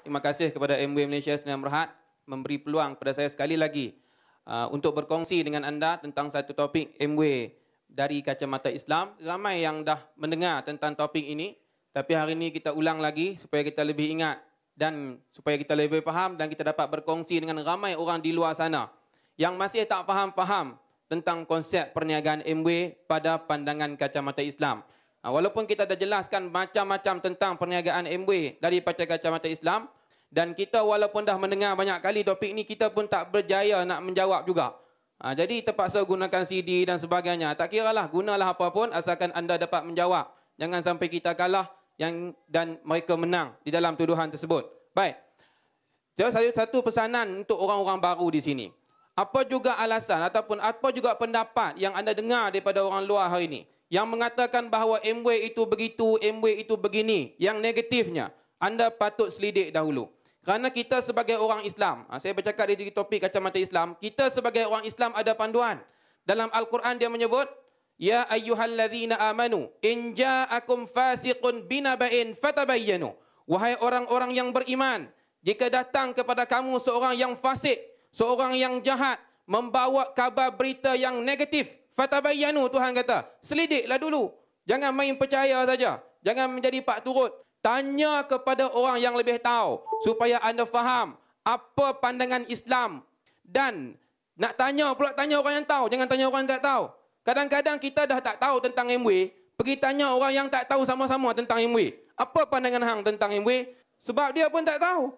Terima kasih kepada MW Malaysia Sdn Bhd memberi peluang kepada saya sekali lagi untuk berkongsi dengan anda tentang satu topik MW dari kacamata Islam. Ramai yang dah mendengar tentang topik ini, tapi hari ini kita ulang lagi supaya kita lebih ingat dan supaya kita lebih faham dan kita dapat berkongsi dengan ramai orang di luar sana yang masih tak faham-faham tentang konsep perniagaan MW pada pandangan kacamata Islam. Walaupun kita dah jelaskan macam-macam tentang perniagaan MW dari kacamata Islam, dan kita walaupun dah mendengar banyak kali topik ini, kita pun tak berjaya nak menjawab juga. Jadi terpaksa gunakan CD dan sebagainya. Tak kiralah, gunalah apa pun asalkan anda dapat menjawab. Jangan sampai kita kalah dan mereka menang di dalam tuduhan tersebut. Baik. Satu pesanan untuk orang-orang baru di sini. Apa juga alasan ataupun apa juga pendapat yang anda dengar daripada orang luar hari ini yang mengatakan bahawa MW itu begitu, MW itu begini, yang negatifnya, anda patut selidik dahulu. Kerana kita sebagai orang Islam, saya bercakap di topik kacamata Islam, kita sebagai orang Islam ada panduan. Dalam Al-Quran dia menyebut, Ya ayyuhallazina amanu, in ja'akum fasiqun binaba'in fatabayyanu. Wahai orang-orang yang beriman, jika datang kepada kamu seorang yang fasik, seorang yang jahat, membawa kabar berita yang negatif, fatabayyanu, Tuhan kata, selidiklah dulu. Jangan main percaya saja. Jangan menjadi pak turut. Tanya kepada orang yang lebih tahu supaya anda faham apa pandangan Islam. Dan nak tanya pula tanya orang yang tahu, jangan tanya orang yang tak tahu. Kadang-kadang kita dah tak tahu tentang MW, pergi tanya orang yang tak tahu sama-sama tentang MW. Apa pandangan hang tentang MW? Sebab dia pun tak tahu.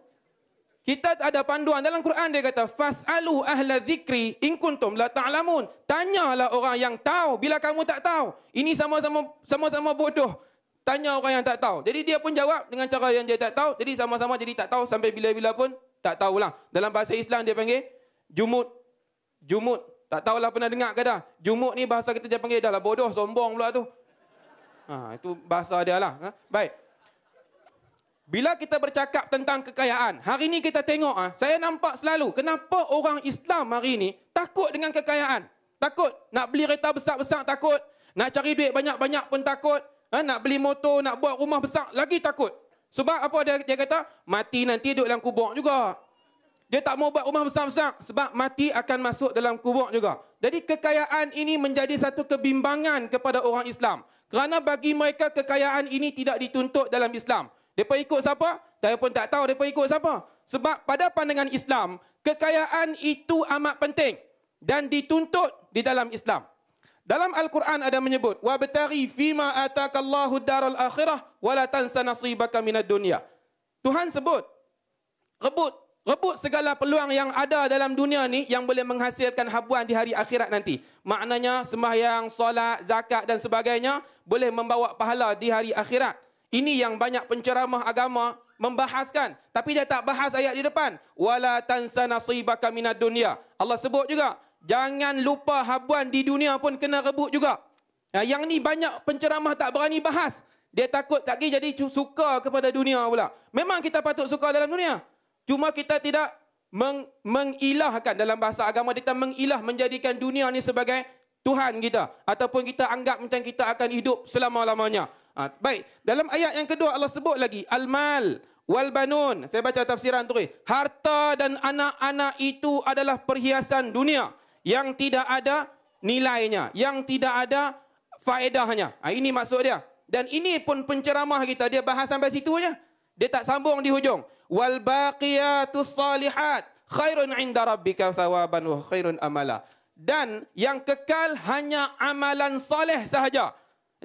Kita ada panduan dalam Quran, dia kata fasalu ahla dzikri in kuntum la ta'lamun. Tanyalah orang yang tahu bila kamu tak tahu. Ini sama-sama bodoh. Tanya orang yang tak tahu. Jadi dia pun jawab dengan cara yang dia tak tahu. Jadi sama-sama jadi tak tahu sampai bila-bila pun tak tahulah. Dalam bahasa Islam dia panggil jumud. Jumud. Tak tahulah pernah dengar ke dah. Jumud ni bahasa kita dia panggil dah lah bodoh, sombong pula tu. Itu bahasa dia lah. Baik. Bila kita bercakap tentang kekayaan, hari ini kita tengok, saya nampak selalu kenapa orang Islam hari ini takut dengan kekayaan. Takut. Nak beli kereta besar-besar takut. Nak cari duit banyak-banyak pun takut. Nak beli motor, nak buat rumah besar, lagi takut. Sebab apa dia kata? Mati nanti duduk dalam kubur juga. Dia tak mau buat rumah besar-besar sebab mati akan masuk dalam kubur juga. Jadi kekayaan ini menjadi satu kebimbangan kepada orang Islam. Kerana bagi mereka kekayaan ini tidak dituntut dalam Islam. Mereka ikut siapa? Saya pun tak tahu mereka ikut siapa. Sebab pada pandangan Islam, kekayaan itu amat penting dan dituntut di dalam Islam. Dalam Al-Quran ada menyebut, wabtaghi fima atakallahu daral akhirah wala tansa nasibaka minad dunya. Tuhan sebut, rebut segala peluang yang ada dalam dunia ni yang boleh menghasilkan habuan di hari akhirat nanti. Maknanya sembahyang, solat, zakat dan sebagainya boleh membawa pahala di hari akhirat. Ini yang banyak penceramah agama membahaskan, tapi dia tak bahas ayat di depan. Wala tansa nasibaka minad dunya. Allah sebut juga, jangan lupa habuan di dunia pun kena rebut juga. Yang ni banyak penceramah tak berani bahas. Dia takut tak jadi suka kepada dunia pula. Memang kita patut suka dalam dunia. Cuma kita tidak mengilahkan dalam bahasa agama, kita mengilah menjadikan dunia ni sebagai Tuhan kita. Ataupun kita anggap macam kita akan hidup selama-lamanya. Baik, dalam ayat yang kedua Allah sebut lagi, Al-mal wal banun. Saya baca tafsiran tu. Harta dan anak-anak itu adalah perhiasan dunia yang tidak ada nilainya, yang tidak ada faedahnya. Ini maksud dia. Dan ini pun penceramah kita, dia bahas sampai situ aja. Dia tak sambung di hujung. Wal baqiyatus salihat khairun 'inda rabbika thawaban wa khairun amala. Dan yang kekal hanya amalan soleh sahaja.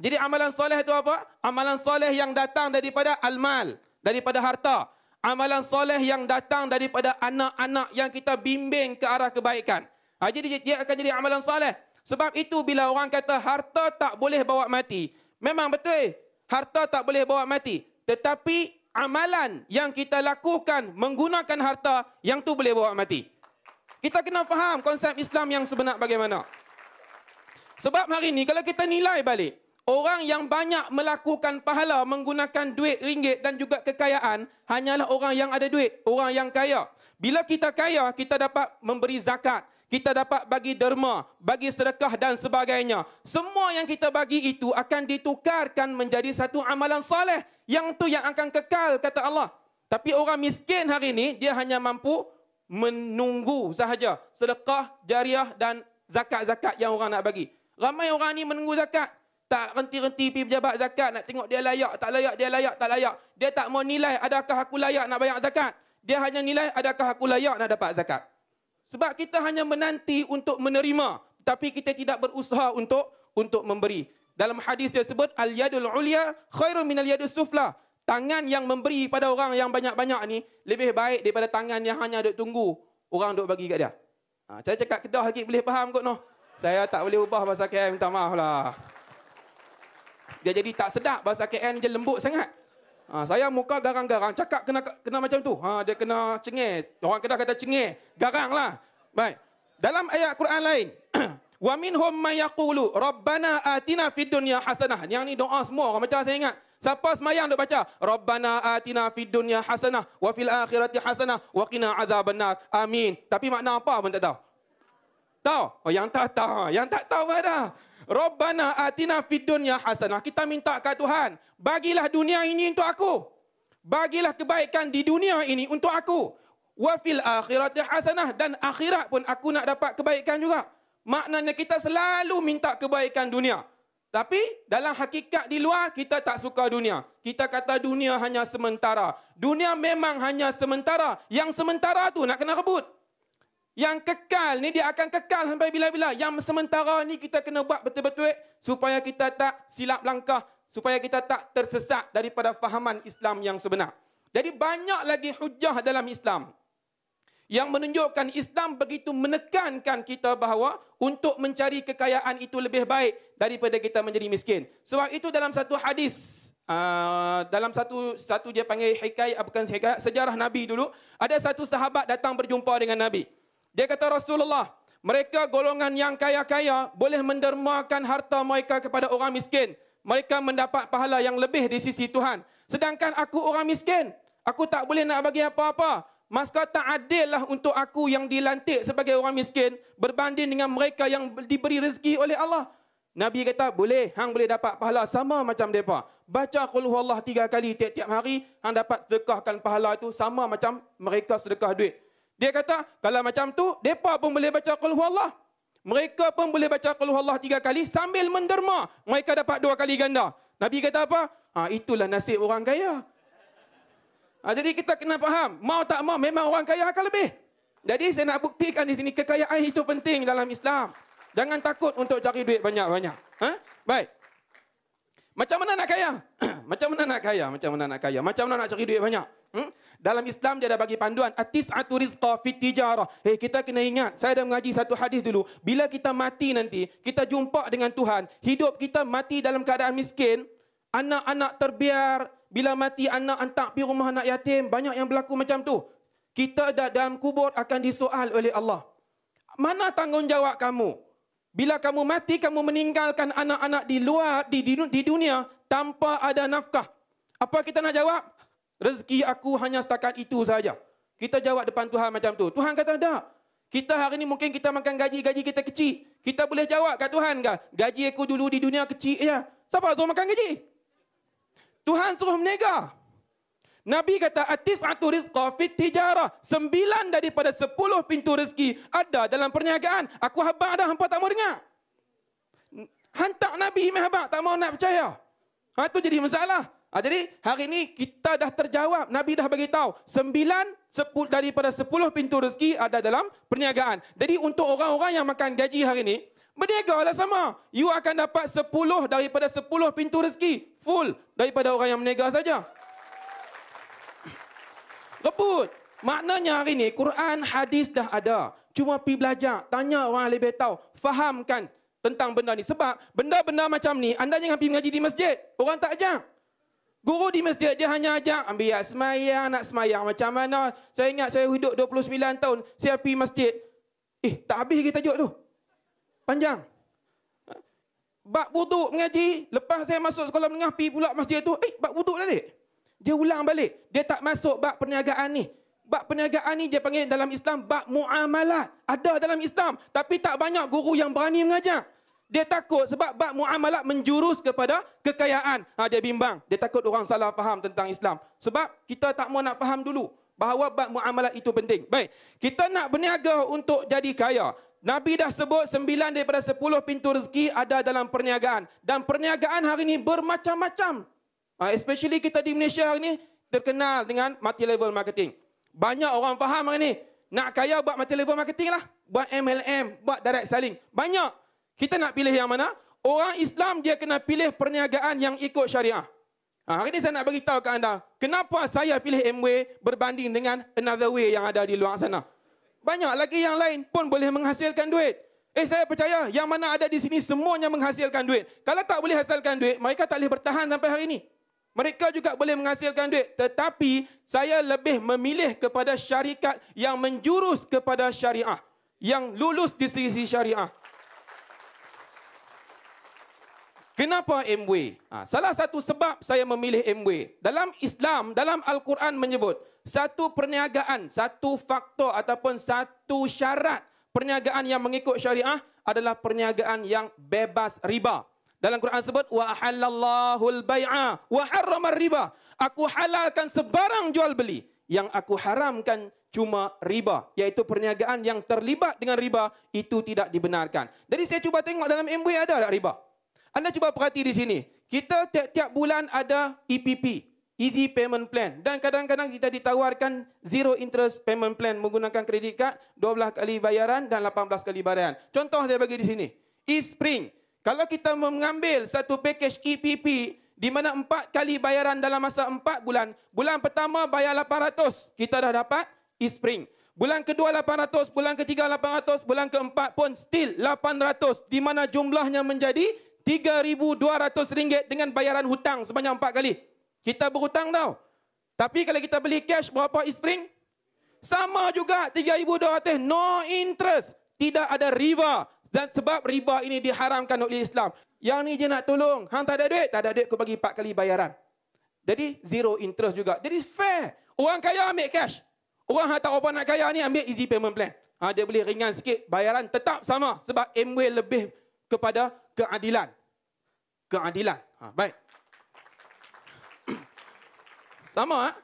Jadi amalan soleh itu apa? Amalan soleh yang datang daripada al-mal, daripada harta. Amalan soleh yang datang daripada anak-anak yang kita bimbing ke arah kebaikan. Jadi dia akan jadi amalan soleh. Sebab itu bila orang kata harta tak boleh bawa mati, memang betul. Harta tak boleh bawa mati. Tetapi amalan yang kita lakukan menggunakan harta, yang tu boleh bawa mati. Kita kena faham konsep Islam yang sebenar bagaimana. Sebab hari ini kalau kita nilai balik, orang yang banyak melakukan pahala menggunakan duit ringgit dan juga kekayaan hanyalah orang yang ada duit, orang yang kaya. Bila kita kaya, kita dapat memberi zakat, kita dapat bagi derma, bagi sedekah dan sebagainya. Semua yang kita bagi itu akan ditukarkan menjadi satu amalan soleh. Yang tu yang akan kekal, kata Allah. Tapi orang miskin hari ini, dia hanya mampu menunggu sahaja sedekah, jariah dan zakat-zakat yang orang nak bagi. Ramai orang ni menunggu zakat. Tak renti-renti pergi pejabat zakat, nak tengok dia layak, tak layak, dia layak, tak layak. Dia tak mau nilai adakah aku layak nak bayar zakat. Dia hanya nilai adakah aku layak nak dapat zakat. Sebab kita hanya menanti untuk menerima, tapi kita tidak berusaha untuk memberi. Dalam hadis dia sebut, al-yadul ulya khairun minal yadus sufla. Tangan yang memberi pada orang yang banyak-banyak ni lebih baik daripada tangan yang hanya duk tunggu orang duk bagi kat dia. Saya cakap Kedah lagi boleh faham kot noh. Saya tak boleh ubah bahasa KL, minta maaf lah. Dia jadi tak sedap, bahasa KL ni dia lembut sangat. Saya muka garang-garang, cakap kena macam tu. Dia kena cengih. Orang Kedah kata cengih, garang lah. Baik. Dalam ayat Quran lain, wa minhum may yaqulu rabbana atina fid dunya hasanah. Yang ni doa semua orang baca, saya ingat. Siapa semayang duk baca rabbana atina fid dunya hasanah wa fil akhirati hasanah wa qina azabannar. Amin. Tapi makna apa pun tak tahu. Tahu? Oh, yang tak tahu ada. Rabbana atina fid dunya hasanah. Kita minta ke Tuhan, bagilah dunia ini untuk aku. Bagilah kebaikan di dunia ini untuk aku. Wa fil akhirati hasanah, dan akhirat pun aku nak dapat kebaikan juga. Maknanya kita selalu minta kebaikan dunia. Tapi dalam hakikat di luar kita tak suka dunia. Kita kata dunia hanya sementara. Dunia memang hanya sementara. Yang sementara tu nak kena rebut. Yang kekal ni dia akan kekal sampai bila-bila. Yang sementara ni kita kena buat betul-betul supaya kita tak silap langkah, supaya kita tak tersesat daripada fahaman Islam yang sebenar. Jadi banyak lagi hujah dalam Islam yang menunjukkan Islam begitu menekankan kita bahawa untuk mencari kekayaan itu lebih baik daripada kita menjadi miskin. Sebab itu dalam satu hadis, dalam satu dia panggil hikayat, bukan hikayat, sejarah Nabi dulu, ada satu sahabat datang berjumpa dengan Nabi. Dia kata, Rasulullah, mereka golongan yang kaya-kaya boleh mendermakan harta mereka kepada orang miskin. Mereka mendapat pahala yang lebih di sisi Tuhan. Sedangkan aku orang miskin, aku tak boleh nak bagi apa-apa. Maka tak adillah untuk aku yang dilantik sebagai orang miskin berbanding dengan mereka yang diberi rezeki oleh Allah. Nabi kata, boleh, hang boleh dapat pahala sama macam mereka. Baca qul huwallah 3 kali tiap-tiap hari, hang dapat sedekahkan pahala itu sama macam mereka sedekah duit. Dia kata, kalau macam tu, mereka pun boleh baca qul huwallah. Mereka pun boleh baca qul huwallah 3 kali sambil menderma. Mereka dapat 2 kali ganda. Nabi kata apa? Itulah nasib orang kaya. Jadi kita kena faham, mau tak mau memang orang kaya akan lebih. Jadi saya nak buktikan di sini, kekayaan itu penting dalam Islam. Jangan takut untuk cari duit banyak-banyak. Baik. Macam mana nak kaya? Macam mana nak kaya? Macam mana nak kaya? Macam mana nak cari duit banyak? Dalam Islam dia ada bagi panduan, at-tis'atu rizqa fit tijarah. Kita kena ingat, saya dah mengaji satu hadis dulu, bila kita mati nanti, kita jumpa dengan Tuhan, hidup kita mati dalam keadaan miskin, anak-anak terbiar, bila mati anak hantar pergi rumah anak yatim, banyak yang berlaku macam tu. Kita dalam kubur akan disoal oleh Allah. Mana tanggungjawab kamu? Bila kamu mati, kamu meninggalkan anak-anak di luar, di dunia tanpa ada nafkah. Apa kita nak jawab? Rezeki aku hanya setakat itu saja. Kita jawab depan Tuhan macam tu. Tuhan kata tak. Kita hari ni mungkin kita makan gaji kita kecil. Kita boleh jawab kat Tuhan ke? Gaji aku dulu di dunia kecil je. Siapa suruh makan gaji? Tuhan suruh menega. Nabi kata, at-tis'atu rizqa fit tijarah. 9 daripada 10 pintu rezeki ada dalam perniagaan. Aku habaq dah, hampa tak mau dengar. Hantar Nabi meh habaq, tak mau nak percaya. Itu jadi masalah. Jadi hari ini kita dah terjawab. Nabi dah bagi tahu 9 daripada 10 pintu rezeki ada dalam perniagaan. Jadi untuk orang-orang yang makan gaji hari ini, berniaga lah sama. You akan dapat 10 daripada 10 pintu rezeki. Full daripada orang yang berniaga saja. Rebut. Maknanya hari ini Quran, hadis dah ada. Cuma pergi belajar. Tanya orang lebih tahu. Fahamkan tentang benda ni. Sebab benda-benda macam ni, anda jangan pergi mengaji di masjid. Orang tak ajak. Guru di masjid dia hanya ajak ambil semayang, nak semayang macam mana. Saya ingat saya hidup 29 tahun. Saya pergi masjid. Tak habis kita tajuk tu. Panjang. Bab wuduk mengaji. Lepas saya masuk sekolah menengah, pergi pula masjid tu. Bab wuduk balik. Dia ulang balik. Dia tak masuk bab perniagaan ni. Bab perniagaan ni dia panggil dalam Islam bab muamalat. Ada dalam Islam. Tapi tak banyak guru yang berani mengajar. Dia takut sebab bab muamalat menjurus kepada kekayaan. Dia bimbang. Dia takut orang salah faham tentang Islam. Sebab kita tak mau nak faham dulu bahawa bab muamalat itu penting. Baik, kita nak berniaga untuk jadi kaya. Nabi dah sebut 9 daripada 10 pintu rezeki ada dalam perniagaan. Dan perniagaan hari ini bermacam-macam. Especially kita di Malaysia hari ini terkenal dengan multi-level marketing. Banyak orang faham hari ini. Nak kaya buat multi-level marketing lah. Buat MLM, buat direct selling. Banyak. Kita nak pilih yang mana? Orang Islam dia kena pilih perniagaan yang ikut syariah. Hari ini saya nak beritahu ke anda, kenapa saya pilih Amway berbanding dengan another way yang ada di luar sana. Banyak lagi yang lain pun boleh menghasilkan duit. Saya percaya yang mana ada di sini semuanya menghasilkan duit. Kalau tak boleh hasilkan duit, mereka tak boleh bertahan sampai hari ini. Mereka juga boleh menghasilkan duit. Tetapi saya lebih memilih kepada syarikat yang menjurus kepada syariah. Yang lulus di sisi syariah. Kenapa Amway? Salah satu sebab saya memilih Amway. Dalam Islam, dalam Al-Quran menyebut, satu perniagaan, satu faktor ataupun satu syarat perniagaan yang mengikut syariah adalah perniagaan yang bebas riba. Dalam Quran sebut, wa ahallallahu al-bai'a wa harrama riba. Aku halalkan sebarang jual beli. Yang aku haramkan cuma riba, iaitu perniagaan yang terlibat dengan riba, itu tidak dibenarkan. Jadi saya cuba tengok dalam Amway ada tak riba? Anda cuba perhati di sini. Kita tiap-tiap bulan ada EPP, Easy Payment Plan. Dan kadang-kadang kita ditawarkan zero interest payment plan menggunakan kredit card, 12 kali bayaran dan 18 kali bayaran. Contoh saya bagi di sini. eSpring. Kalau kita mengambil satu package EPP, di mana 4 kali bayaran dalam masa 4 bulan. Bulan pertama bayar 800, kita dah dapat eSpring. Bulan kedua 800, bulan ketiga 800, bulan keempat pun still 800. Di mana jumlahnya menjadi RM3,200 dengan bayaran hutang sebanyak 4 kali. Kita berhutang tau. Tapi kalau kita beli cash, berapa eSpring? Sama juga, RM3,200. No interest. Tidak ada riba. Dan sebab riba ini diharamkan oleh Islam. Yang ni je nak tolong. Hang tak ada duit? Tak ada duit, aku bagi 4 kali bayaran. Jadi zero interest juga. Jadi fair. Orang kaya ambil cash. Orang yang tak apa nak kaya ni ambil easy payment plan. Dia boleh ringan sikit. Bayaran tetap sama. Sebab Amway lebih kepada keadilan. Keadilan. Baik. Sama.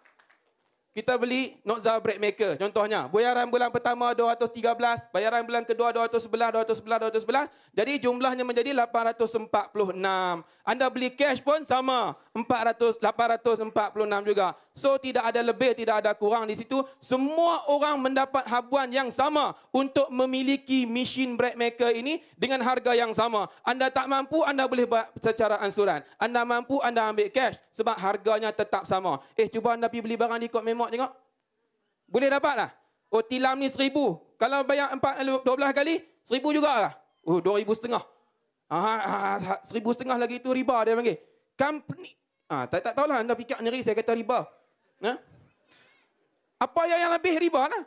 Kita beli Nokza Bread Maker. Contohnya, bayaran bulan pertama 213, bayaran bulan kedua 211, 211, 211. Jadi jumlahnya menjadi 846. Anda beli cash pun sama, 846 juga. So tidak ada lebih, tidak ada kurang di situ. Semua orang mendapat habuan yang sama untuk memiliki mesin bread maker ini dengan harga yang sama. Anda tak mampu, anda boleh buat secara ansuran. Anda mampu, anda ambil cash sebab harganya tetap sama. Cuba anda pergi beli barang di Kod Memok tengok. Boleh dapat lah. Tilam ni 1,000. Kalau bayar 12 kali, 1,000 juga lah. 2,500. 1,500 lagi tu riba dia panggil. Company. Tak tahulah anda fikir ngeri saya kata riba. Apa yang lebih riba lah.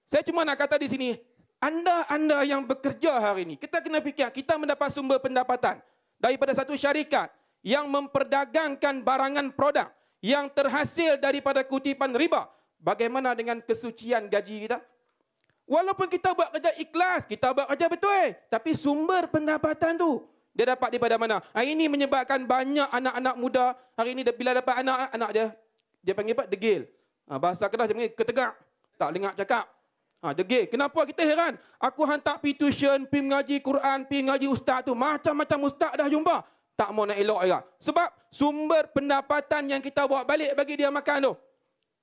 Saya cuma nak kata di sini, anda yang bekerja hari ini, kita kena fikir, kita mendapat sumber pendapatan daripada satu syarikat yang memperdagangkan barangan produk yang terhasil daripada kutipan riba. Bagaimana dengan kesucian gaji kita? Walaupun kita buat kerja ikhlas, kita buat kerja betul, tapi sumber pendapatan tu dia dapat daripada mana? Ini menyebabkan banyak anak-anak muda hari ini bila dapat anak dia panggil apa? Degil. Bahasa Kedah dia panggil ketegak. Tak dengar cakap. Degil. Kenapa kita heran? Aku hantar pergi tuition, pergi mengaji Quran, pergi mengaji ustaz tu. Macam-macam ustaz dah jumpa. Tak mau nak elok juga. Sebab sumber pendapatan yang kita bawa balik bagi dia makan tu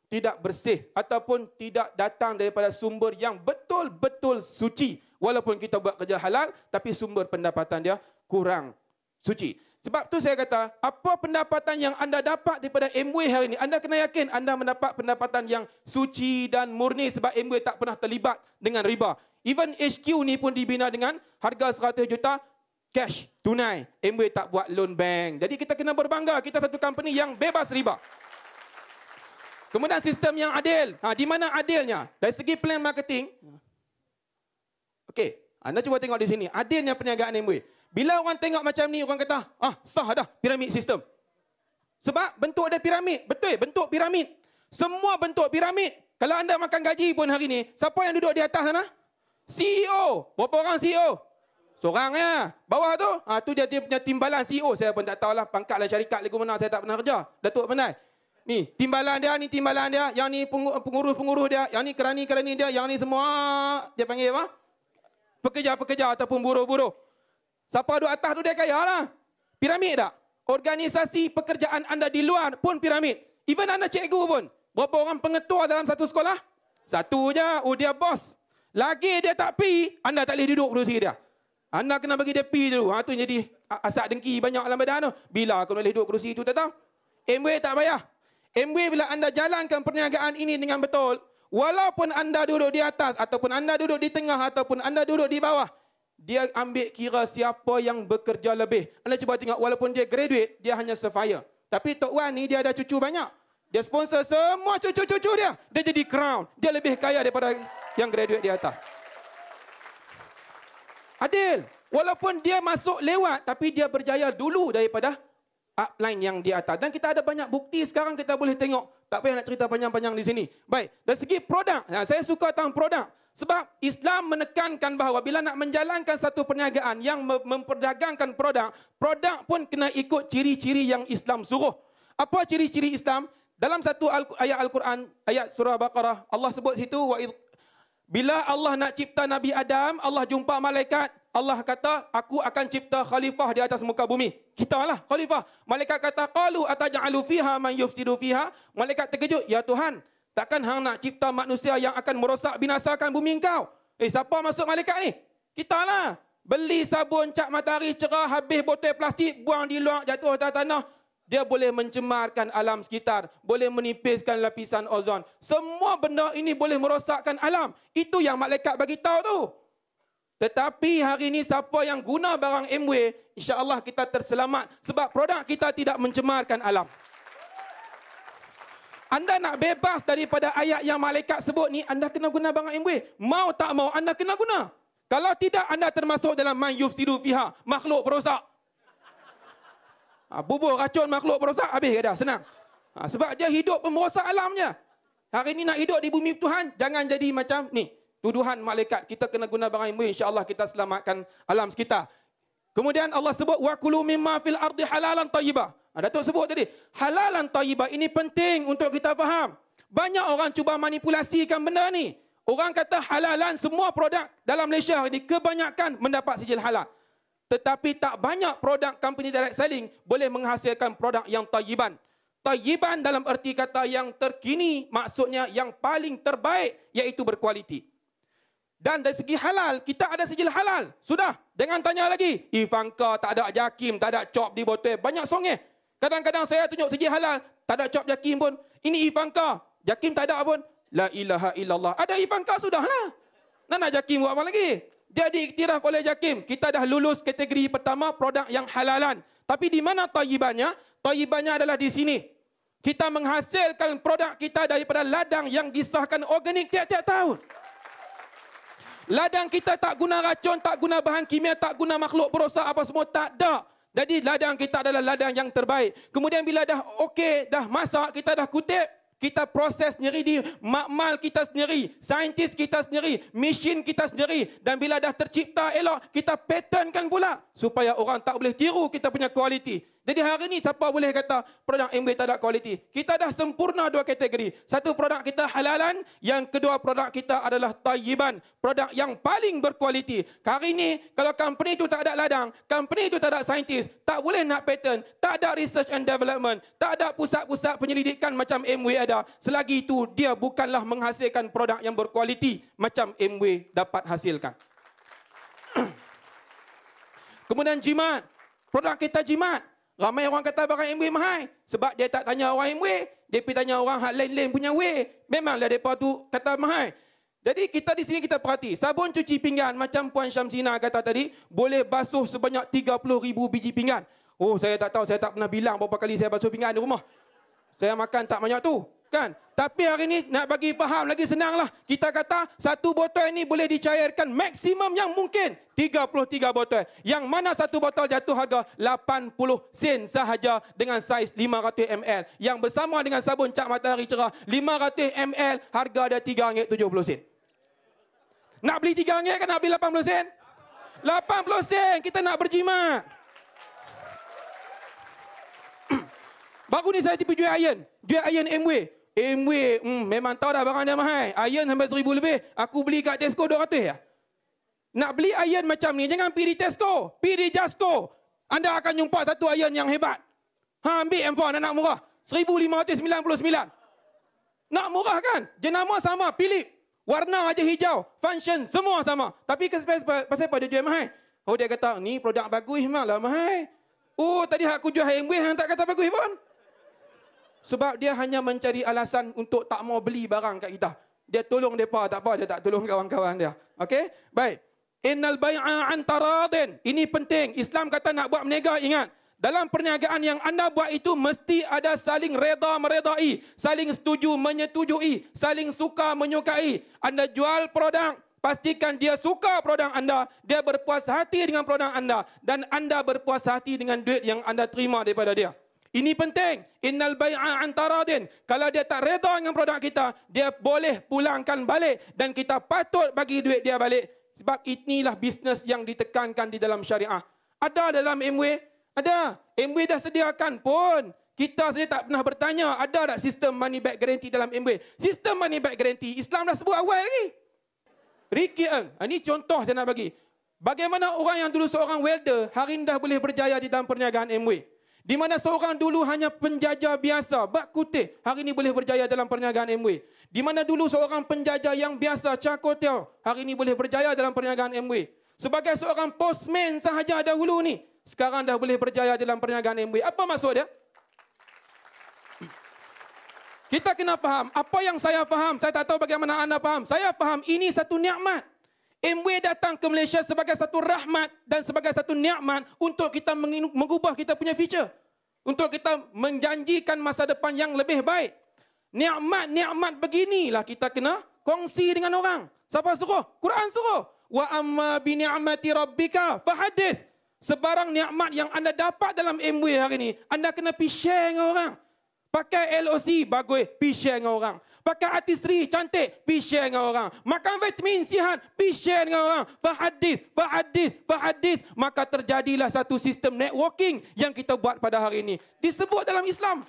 tidak bersih ataupun tidak datang daripada sumber yang betul-betul suci. Walaupun kita buat kerja halal, tapi sumber pendapatan dia kurang suci. Sebab tu saya kata, apa pendapatan yang anda dapat daripada Amway hari ini, anda kena yakin anda mendapat pendapatan yang suci dan murni sebab Amway tak pernah terlibat dengan riba. Even HQ ni pun dibina dengan harga 100 juta cash, tunai. Amway tak buat loan bank. Jadi kita kena berbangga, kita satu company yang bebas riba. Kemudian sistem yang adil. Di mana adilnya? Dari segi plan marketing. Okey, anda cuba tengok di sini. Adilnya perniagaan Amway. Bila orang tengok macam ni, orang kata, sah dah piramid sistem. Sebab bentuk dia piramid. Betul, bentuk piramid. Semua bentuk piramid. Kalau anda makan gaji pun hari ni, siapa yang duduk di atas sana? CEO. Berapa orang CEO? Seorang ya. Bawah tu, tu dia punya timbalan CEO. Saya pun tak tahulah pangkat lah syarikat lagu mana, saya tak pernah kerja. Datuk pandai. Ni timbalan dia, ni timbalan dia, yang ni pengurus-pengurus dia, yang ni kerani-kerani dia, yang ni semua dia panggil apa? Pekerja-pekerja ataupun buruh-buruh. Siapa duduk atas tu dia kaya lah. Piramid tak? Organisasi pekerjaan anda di luar pun piramid. Even anda cikgu pun. Berapa orang pengetua dalam satu sekolah? Satu je. Oh, dia bos. Lagi dia tak pi, anda tak boleh duduk kerusi dia. Anda kena bagi dia pi dulu. Tu jadi asak dengki banyak dalam badan tu. Bila aku boleh duduk kerusi tu, tak tahu? MW tak payah. MW bila anda jalankan perniagaan ini dengan betul, walaupun anda duduk di atas, ataupun anda duduk di tengah, ataupun anda duduk di bawah, dia ambil kira siapa yang bekerja lebih. Anda cuba tengok, walaupun dia graduate, dia hanya surveyor. Tapi Tok Wan ni dia ada cucu banyak. Dia sponsor semua cucu-cucu dia. Dia jadi crown. Dia lebih kaya daripada yang graduate di atas. Adil. Walaupun dia masuk lewat, tapi dia berjaya dulu daripada upline yang di atas. Dan kita ada banyak bukti sekarang kita boleh tengok. Tak payah nak cerita panjang-panjang di sini. Baik, dari segi produk. Saya suka tentang produk. Sebab Islam menekankan bahawa bila nak menjalankan satu perniagaan yang memperdagangkan produk, produk pun kena ikut ciri-ciri yang Islam suruh. Apa ciri-ciri Islam? Dalam satu ayat Al-Quran, ayat surah Baqarah, Allah sebut situ, bila Allah nak cipta Nabi Adam, Allah jumpa malaikat, Allah kata, aku akan cipta khalifah di atas muka bumi. Kita lah khalifah. Malaikat kata, qalu ataj'alu fiha man yuftidu fiha. Malaikat terkejut, ya Tuhan, takkan hang nak cipta manusia yang akan merosak binasakan bumi engkau? Siapa masuk malaikat ni? Kita lah. Beli sabun cap matahari cerah, habis botol plastik, buang di luar, jatuh atas tanah. Dia boleh mencemarkan alam sekitar, boleh menipiskan lapisan ozon. Semua benda ini boleh merosakkan alam. Itu yang malaikat bagi tahu tu. Tetapi hari ini siapa yang guna barang MW, insya-Allah kita terselamat sebab produk kita tidak mencemarkan alam. Anda nak bebas daripada ayat yang malaikat sebut ni, anda kena guna barang MW. Mau tak mau, anda kena guna. Kalau tidak, anda termasuk dalam man yufsidu fiha, makhluk perosak. Bubur racun makhluk perosak, habis dah, senang. Sebab dia hidup merosak alamnya. Hari ini nak hidup di bumi Tuhan, jangan jadi macam ni. Tuduhan malaikat, kita kena guna barang MW, insya-Allah kita selamatkan alam sekitar. Kemudian Allah sebut, wa kulu mimma fil ardi halalan thayyibah. Datuk sebut tadi, halalan thayyibah ini penting untuk kita faham. Banyak orang cuba manipulasikan benda ni. Orang kata halalan, semua produk dalam Malaysia ini kebanyakan mendapat sijil halal. Tetapi tak banyak produk company direct selling boleh menghasilkan produk yang thayyiban. Thayyiban dalam erti kata yang terkini, maksudnya yang paling terbaik, iaitu berkualiti. Dan dari segi halal, kita ada sijil halal. Sudah, jangan tanya lagi. Ivanka tak ada jakim, tak ada cop di botol. Banyak songeh. Kadang-kadang saya tunjuk sijil halal, tak ada cop jakim pun. Ini Ivanka, jakim tak ada pun. La ilaha illallah. Ada Ivanka sudahlah. Nak jakim buat apa lagi? Dia diiktiraf oleh jakim. Kita dah lulus kategori pertama, produk yang halalan. Tapi di mana thayyibannya? Thayyibannya adalah di sini. Kita menghasilkan produk kita daripada ladang yang disahkan organik tiap-tiap tahun. Ladang kita tak guna racun, tak guna bahan kimia, tak guna makhluk perosak apa semua, tak ada. Jadi ladang kita adalah ladang yang terbaik. Kemudian bila dah okey, dah masak, kita dah kutip, kita proses sendiri di makmal kita sendiri, saintis kita sendiri, mesin kita sendiri. Dan bila dah tercipta elok, kita patentkan pula supaya orang tak boleh tiru kita punya kualiti. Jadi hari ini siapa boleh kata produk MW tak ada kualiti? Kita dah sempurna dua kategori. Satu, produk kita halalan. Yang kedua, produk kita adalah thayyiban. Produk yang paling berkualiti. Hari ini kalau company itu tak ada ladang, company itu tak ada saintis, tak boleh nak patent, tak ada research and development, tak ada pusat-pusat penyelidikan macam MW ada. Selagi itu dia bukanlah menghasilkan produk yang berkualiti macam MW dapat hasilkan. Kemudian jimat. Produk kita jimat. Ramai orang kata barang MW mahal. Sebab dia tak tanya orang MW. Dia pergi tanya orang hak lain-lain punya way. Memanglah mereka tu kata mahal. Jadi kita di sini kita perhati. Sabun cuci pinggan macam Puan Syamsina kata tadi, boleh basuh sebanyak 30,000 biji pinggan. Oh, saya tak tahu. Saya tak pernah bilang berapa kali saya basuh pinggan di rumah. Saya makan tak banyak tu. Kan? Tapi hari ini nak bagi faham lagi senanglah. Kita kata satu botol ini boleh dicairkan maksimum yang mungkin 33 botol. Yang mana satu botol jatuh harga 80 sen sahaja dengan saiz 500 ml. Yang bersama dengan sabun cap matahari cerah 500 ml harga dia RM3.70. Nak beli RM3 kan nak beli 80 sen? 80 sen kita nak berjimat. Baru ni saya pergi jual iron. Jual iron MW. Memang tahu dah barang dia mahal. Iron sampai 1,000 lebih. Aku beli kat Tesco 200 ya. Nak beli iron macam ni, jangan pergi di Tesco. Pergi di Jasco. Anda akan jumpa satu iron yang hebat. Ambil handphone nak murah. 1,599. Nak murah kan? Jenama sama, Philip. Warna aja hijau. Function, semua sama. Tapi pasal apa dia jual mahal? Oh, dia kata, ni produk bagus malah mahal. Oh, tadi aku jual MW, hang tak kata bagus pun. Sebab dia hanya mencari alasan untuk tak mau beli barang kat kita. Dia tolong mereka, tak apa, dia tak tolong kawan-kawan dia. Okey? Baik. Innal bai'a an taradin. Ini penting. Islam kata nak buat berniaga, ingat. Dalam perniagaan yang anda buat itu mesti ada saling reda meredai, saling setuju menyetujui, saling suka menyukai. Anda jual produk, pastikan dia suka produk anda, dia berpuas hati dengan produk anda, dan anda berpuas hati dengan duit yang anda terima daripada dia. Ini penting. Innal bai'a an taradin. Kalau dia tak reda dengan produk kita, dia boleh pulangkan balik dan kita patut bagi duit dia balik. Sebab inilah bisnes yang ditekankan di dalam syariah. Ada dalam MW? Ada. MW dah sediakan pun. Kita saja tak pernah bertanya, ada tak sistem money back guarantee dalam MW? Sistem money back guarantee, Islam dah sebut awal lagi. Ricky Eng, ini contoh saya nak bagi. Bagaimana orang yang dulu seorang welder, hari ini dah boleh berjaya di dalam perniagaan MW. Di mana seorang dulu hanya penjajah biasa, bak kutih, hari ini boleh berjaya dalam perniagaan MW. Di mana dulu seorang penjajah yang biasa, cakotiau, hari ini boleh berjaya dalam perniagaan MW. Sebagai seorang postman sahaja dahulu ni, sekarang dah boleh berjaya dalam perniagaan MW. Apa maksud dia? Kita kena faham. Apa yang saya faham, saya tak tahu bagaimana anda faham. Saya faham ini satu nikmat. MW datang ke Malaysia sebagai satu rahmat dan sebagai satu nikmat untuk kita mengubah kita punya future. Untuk kita menjanjikan masa depan yang lebih baik. Nikmat-nikmat beginilah kita kena kongsi dengan orang. Siapa suruh? Quran suruh. Wa amma bi ni'mati rabbika fahadith. Sebarang nikmat yang anda dapat dalam MW hari ini, anda kena pergi share dengan orang. Pakai LOC, bagus, pergi share dengan orang. Pakai artisri, cantik, pergi share dengan orang. Makan vitamin, sihat, pergi share dengan orang. Fahadith. Maka terjadilah satu sistem networking yang kita buat pada hari ini. Disebut dalam Islam.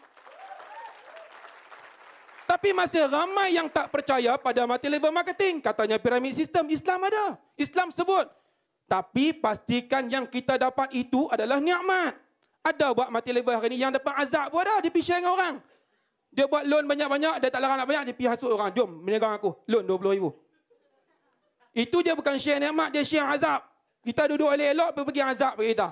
Tapi masih ramai yang tak percaya pada multi-level marketing. Katanya piramid sistem, Islam ada. Islam sebut. Tapi pastikan yang kita dapat itu adalah nikmat. Ada buat multi-level hari ini yang dapat azab pun ada, dia pergi share dengan orang. Dia buat loan banyak-banyak, dia tak larang nak banyak, dia pergi hasut orang. Jom, berniaga dengan aku. Loan RM20,000. Itu dia bukan share nikmat, dia share azab. Kita duduk elok-elok, pergi azab kita.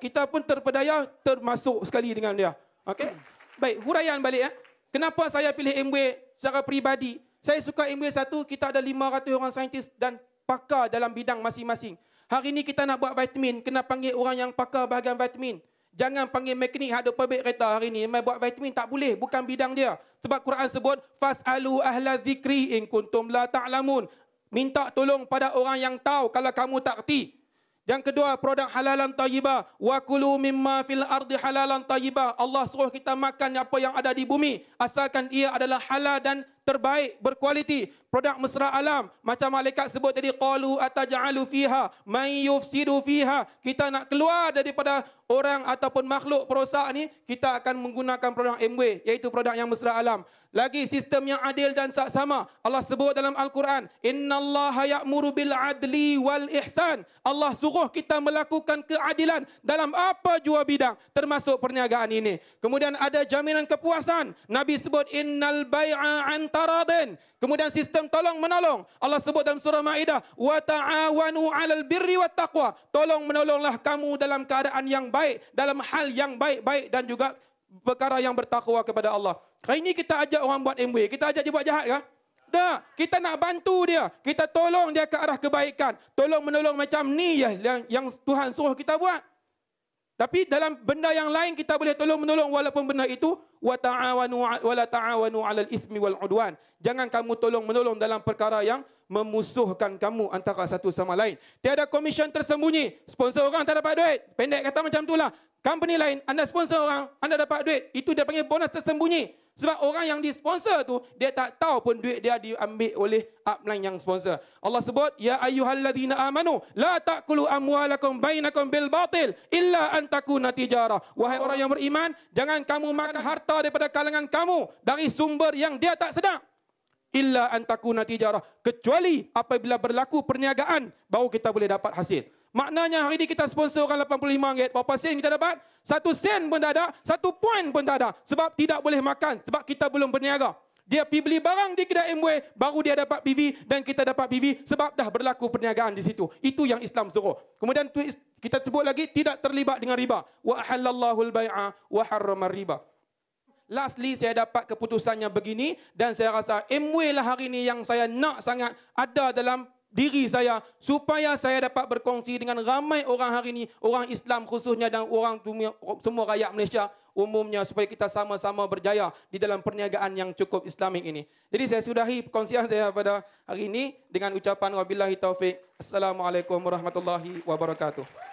Kita pun terpedaya, termasuk sekali dengan dia. Okey? Baik, huraian balik. Kenapa saya pilih MW secara peribadi? Saya suka MW satu, kita ada 500 orang saintis dan pakar dalam bidang masing-masing. Hari ini kita nak buat vitamin, kena panggil orang yang pakar bahagian vitamin. Jangan panggil mekanik hadap pabrik kereta hari ini. Mai buat vitamin tak boleh, bukan bidang dia. Sebab Quran sebut fasalu ahla dzikri in kuntum la ta'lamun. Minta tolong pada orang yang tahu kalau kamu tak reti. Yang kedua, produk halalan thayyibah. Wa kulu mimma fil ardi halalan thayyibah. Allah suruh kita makan apa yang ada di bumi asalkan ia adalah halal dan terbaik, berkualiti. Produk mesra alam. Macam malaikat sebut tadi, qalu ataj'alu fiha may yufsidu fiha. Kita nak keluar daripada orang ataupun makhluk perosak ni, kita akan menggunakan produk MW, iaitu produk yang mesra alam. Lagi sistem yang adil dan saksama. Allah sebut dalam Al-Quran, innallaha ya'muru bil adli wal ihsan. Allah suruh kita melakukan keadilan dalam apa jua bidang, termasuk perniagaan ini. Kemudian ada jaminan kepuasan. Nabi sebut innal bai'a an taradin. Kemudian sistem tolong menolong. Allah sebut dalam surah Maidah, wa ta'awanu 'alal birri wat taqwa. Tolong menolonglah kamu dalam keadaan yang baik, dalam hal yang baik-baik dan juga perkara yang bertakwa kepada Allah. Hari ini kita ajak orang buat MW, kita ajak dia buat jahat kah? Tak. Kita nak bantu dia. Kita tolong dia ke arah kebaikan. Tolong menolong macam ni yang Tuhan suruh kita buat. Tapi dalam benda yang lain kita boleh tolong menolong walaupun benda itu wa la ta'awanu 'alal itsmi wal 'udwan. Jangan kamu tolong menolong dalam perkara yang memusuhkan kamu antara satu sama lain. Tiada komisen tersembunyi. Sponsor orang tak dapat duit. Pendek kata macam itulah. Company lain anda sponsor orang, anda dapat duit. Itu dia panggil bonus tersembunyi. Sebab orang yang disponsor tu, dia tak tahu pun duit dia diambil oleh upline yang sponsor. Allah sebut, ya ayyuhalladzina amanu la ta'kulu amwalakum bainakum bil batil illa an takuna tijarah. Wahai orang yang beriman, jangan kamu makan harta daripada kalangan kamu dari sumber yang dia tak sedap. Illa an takuna tijarah, kecuali apabila berlaku perniagaan baru kita boleh dapat hasil. Maknanya hari ini kita sponsorkan RM85, berapa sen kita dapat? 1 sen pun tak ada, 1 poin pun tak ada. Sebab tidak boleh makan, sebab kita belum berniaga. Dia pergi beli barang di kedai MW, baru dia dapat PV dan kita dapat PV sebab dah berlaku perniagaan di situ. Itu yang Islam suruh. Kemudian kita sebut lagi, tidak terlibat dengan riba. Wa ahallallahu al-bai'a wa harrama riba. Lastly, saya dapat keputusannya begini dan saya rasa MW lah hari ini yang saya nak sangat ada dalam diri saya supaya saya dapat berkongsi dengan ramai orang hari ini, orang Islam khususnya dan orang semua rakyat Malaysia umumnya supaya kita sama-sama berjaya di dalam perniagaan yang cukup Islamik ini. Jadi saya sudahi perkongsian saya pada hari ini dengan ucapan wabillahi taufik. Assalamualaikum warahmatullahi wabarakatuh.